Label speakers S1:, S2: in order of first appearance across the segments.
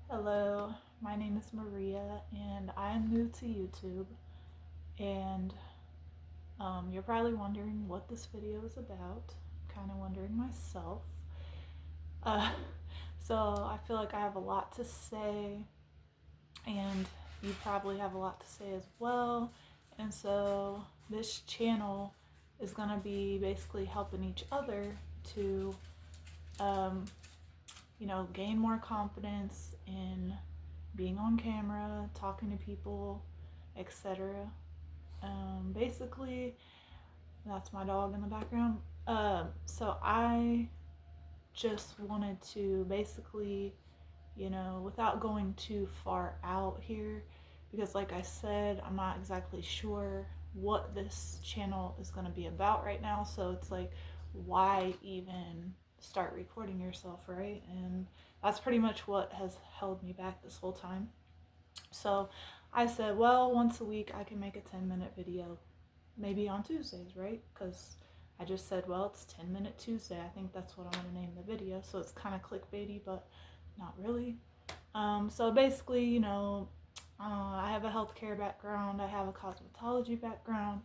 S1: Hello, my name is Maria and I am new to YouTube. And you're probably wondering what this video is about. Kind of wondering myself. Uh, so I feel like I have a lot to say, and you probably have a lot to say as well. And so this channel is going to be basically helping each other to, um, gain more confidence in being on camera, talking to people, etc. Basically, that's my dog in the background. So I just wanted to basically, without going too far out here, because like I said, I'm not exactly sure what this channel is going to be about right now. So it's like, why even start recording yourself, right? And that's pretty much what has held me back this whole time. So I said, well, once a week I can make a 10-minute video, maybe on Tuesdays, right? Because I just said, well, it's 10-minute Tuesday. I think that's what I'm going to name the video. So it's kind of clickbaity, but not really. So basically, I have a healthcare background, I have a cosmetology background,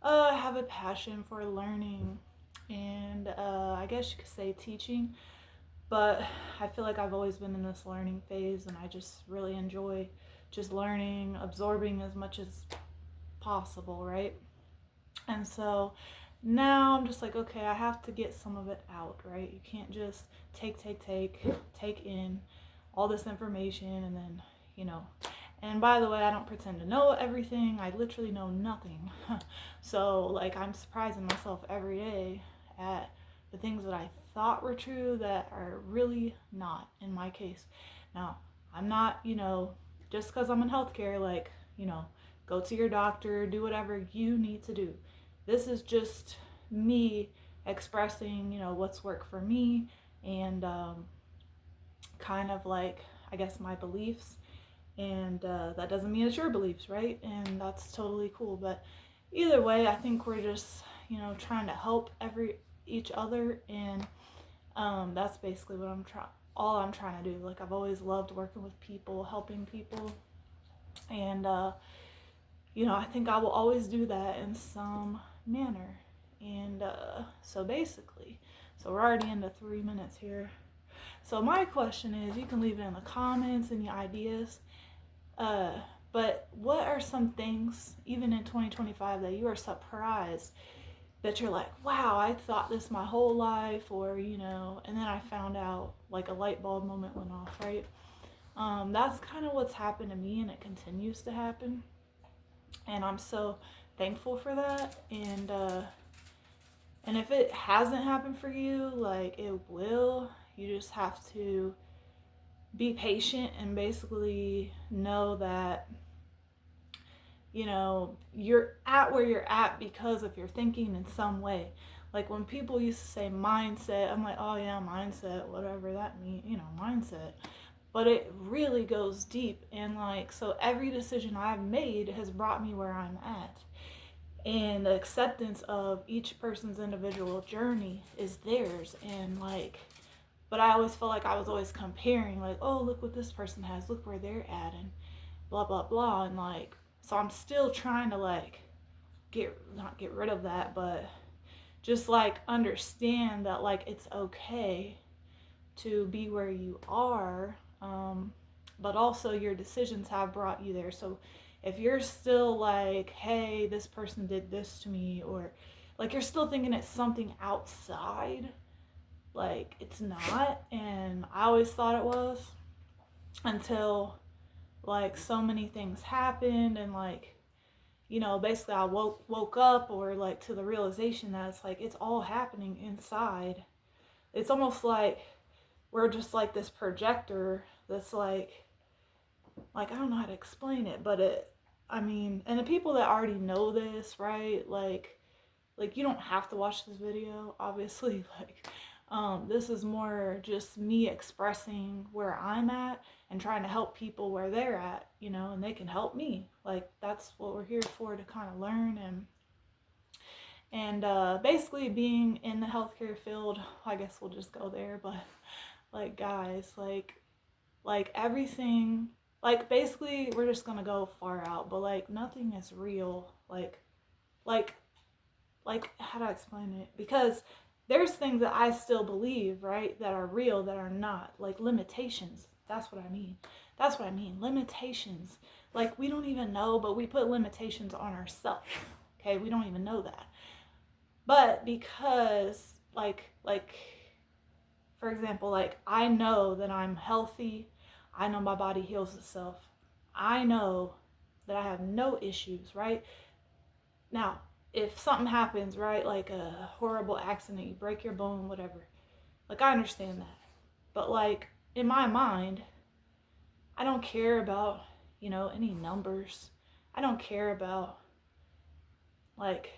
S1: I have a passion for learning, and I guess you could say teaching. But I feel like I've always been in this learning phase, and I just really enjoy just learning, absorbing as much as possible, right? And so now I'm just like, okay, I have to get some of it out, right? You can't just take in all this information and then, you know. And by the way, I don't pretend to know everything. I literally know nothing. So, like, I'm surprising myself every day at the things that I thought were true that are really not in my case. Now, I'm not, just because I'm in healthcare, like, go to your doctor, do whatever you need to do. This is just me expressing, what's worked for me and kind of like, I guess, my beliefs. And that doesn't mean it's your beliefs, right? And that's totally cool. But either way, I think we're just, trying to help each other. And that's basically what all I'm trying to do. Like, I've always loved working with people, helping people. And, I think I will always do that in some manner. And so basically, so we're already into 3 minutes here. So my question is, you can leave it in the comments, any ideas. Uh, but what are some things, even in 2025, that you are surprised that you're like, wow, I thought this my whole life, or, and then I found out, like a light bulb moment went off, right? That's kind of what's happened to me, and it continues to happen. And I'm so thankful for that. And if it hasn't happened for you, like, it will. You just have to be patient and basically know that, you're at where you're at because of your thinking in some way. Like, when people used to say mindset, I'm like, oh yeah, mindset, whatever that means, mindset. But it really goes deep. And like, so every decision I've made has brought me where I'm at. And the acceptance of each person's individual journey is theirs. And like, but I always felt like I was always comparing, like, oh, look what this person has, look where they're at, and blah blah blah. And like, so I'm still trying to like not get rid of that, but just like understand that, like, it's okay to be where you are, but also your decisions have brought you there. So if you're still like, hey, this person did this to me, or like you're still thinking it's something outside, like, it's not. And I always thought it was, until like so many things happened, and like, basically I woke up, or like, to the realization that it's like it's all happening inside. It's almost like we're just like this projector that's like I don't know how to explain it, but I mean, and the people that already know this, right? Like you don't have to watch this video, obviously. Like, this is more just me expressing where I'm at and trying to help people where they're at, and they can help me. Like, that's what we're here for, to kind of learn. And basically, being in the healthcare field, I guess we'll just go there. But like, guys, like, Like everything, like basically we're just gonna go far out, but like nothing is real. Like how do I explain it? Because there's things that I still believe, right, that are real, that are not. Like limitations. That's what I mean. That's what I mean. Limitations. Like we don't even know, but we put limitations on ourselves. Okay, we don't even know that. But because like for example, like I know that I'm healthy, I know my body heals itself. I know that I have no issues, right? Now, if something happens, right, like a horrible accident, you break your bone, whatever, like I understand that. But like in my mind, I don't care about, any numbers. I don't care about like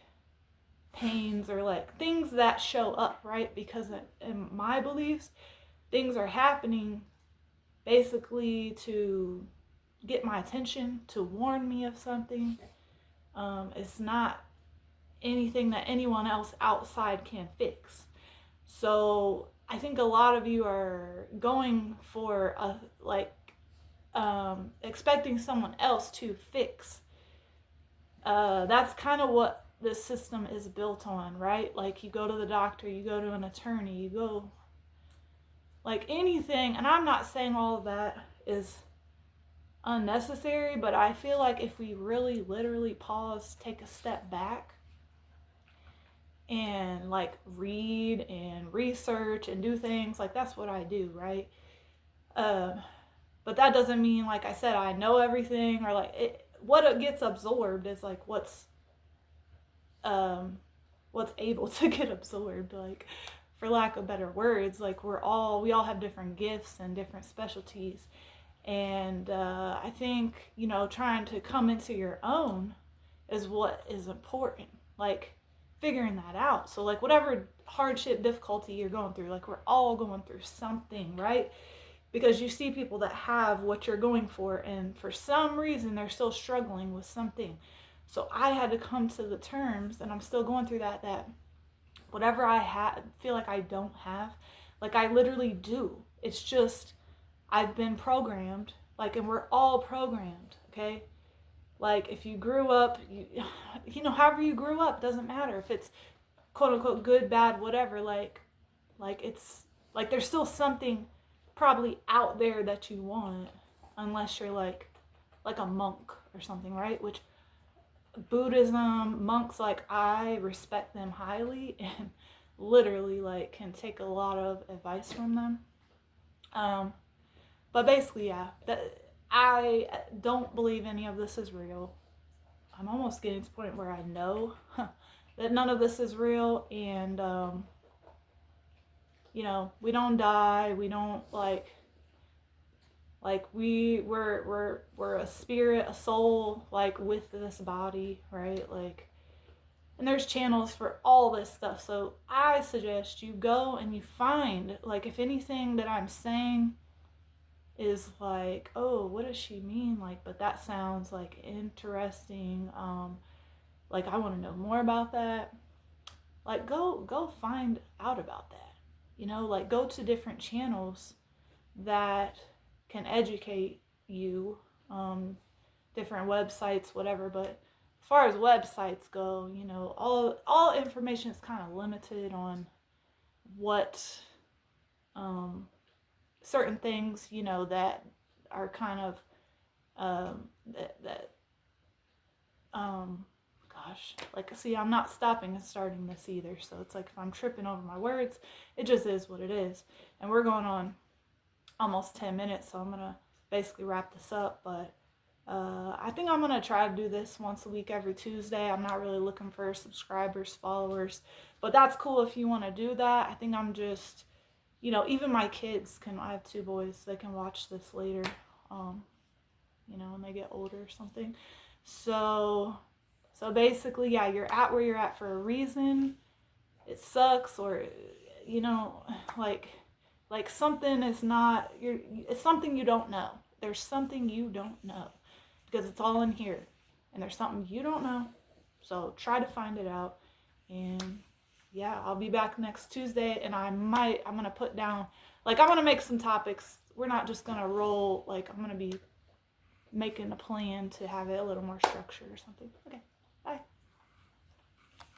S1: pains or like things that show up, right? Because in my beliefs, things are happening basically to get my attention, to warn me of something. It's not anything that anyone else outside can fix. So I think a lot of you are going for expecting someone else to fix. That's kind of what this system is built on, right? Like you go to the doctor, you go to an attorney, you go like anything. And I'm not saying all of that is unnecessary, but I feel like if we really literally pause, take a step back, and like read and research and do things, like that's what I do, right? But that doesn't mean, like I said, I know everything, or like what it gets absorbed is like um, what's able to get absorbed, like for lack of better words. Like we all have different gifts and different specialties, and I think trying to come into your own is what is important. Like figuring that out. So like whatever hardship, difficulty you're going through, like we're all going through something, right? Because you see people that have what you're going for, and for some reason they're still struggling with something. So I had to come to the terms, and I'm still going through that whatever feel like I don't have, like I literally do. It's just I've been programmed, like, and we're all programmed, okay? Like if you grew up, however you grew up, doesn't matter if it's quote unquote good, bad, whatever. Like it's like there's still something probably out there that you want, unless you're like a monk or something, right? Which Buddhism monks, like I respect them highly and literally like can take a lot of advice from them. But basically, yeah, I don't believe any of this is real. I'm almost getting to the point where I know that none of this is real, and we don't die. We don't like we're a spirit, a soul, like with this body, right? Like, and there's channels for all this stuff. So I suggest you go and you find, like, if anything that I'm saying is like, oh, what does she mean? Like, but that sounds like interesting. Like I want to know more about that. Like go find out about that. Like go to different channels that can educate you, different websites, whatever. But as far as websites go, all information is kind of limited on what certain things, that are kind of that gosh, like, see, I'm not stopping and starting this either, so it's like if I'm tripping over my words, it just is what it is. And we're going on almost 10 minutes, so I'm gonna basically wrap this up. But I think I'm gonna try to do this once a week, every Tuesday. I'm not really looking for subscribers, followers, but that's cool if you want to do that. I think I'm just, even my kids can. I have 2 boys. They can watch this later, when they get older or something. So basically, yeah, you're at where you're at for a reason. It sucks, or like something is not. It's something you don't know. There's something you don't know, because it's all in here, and there's something you don't know. So try to find it out, and yeah, I'll be back next Tuesday, and I'm gonna put down, like, I'm gonna make some topics we're not just gonna roll, like I'm gonna be making a plan to have it a little more structured or something. Okay.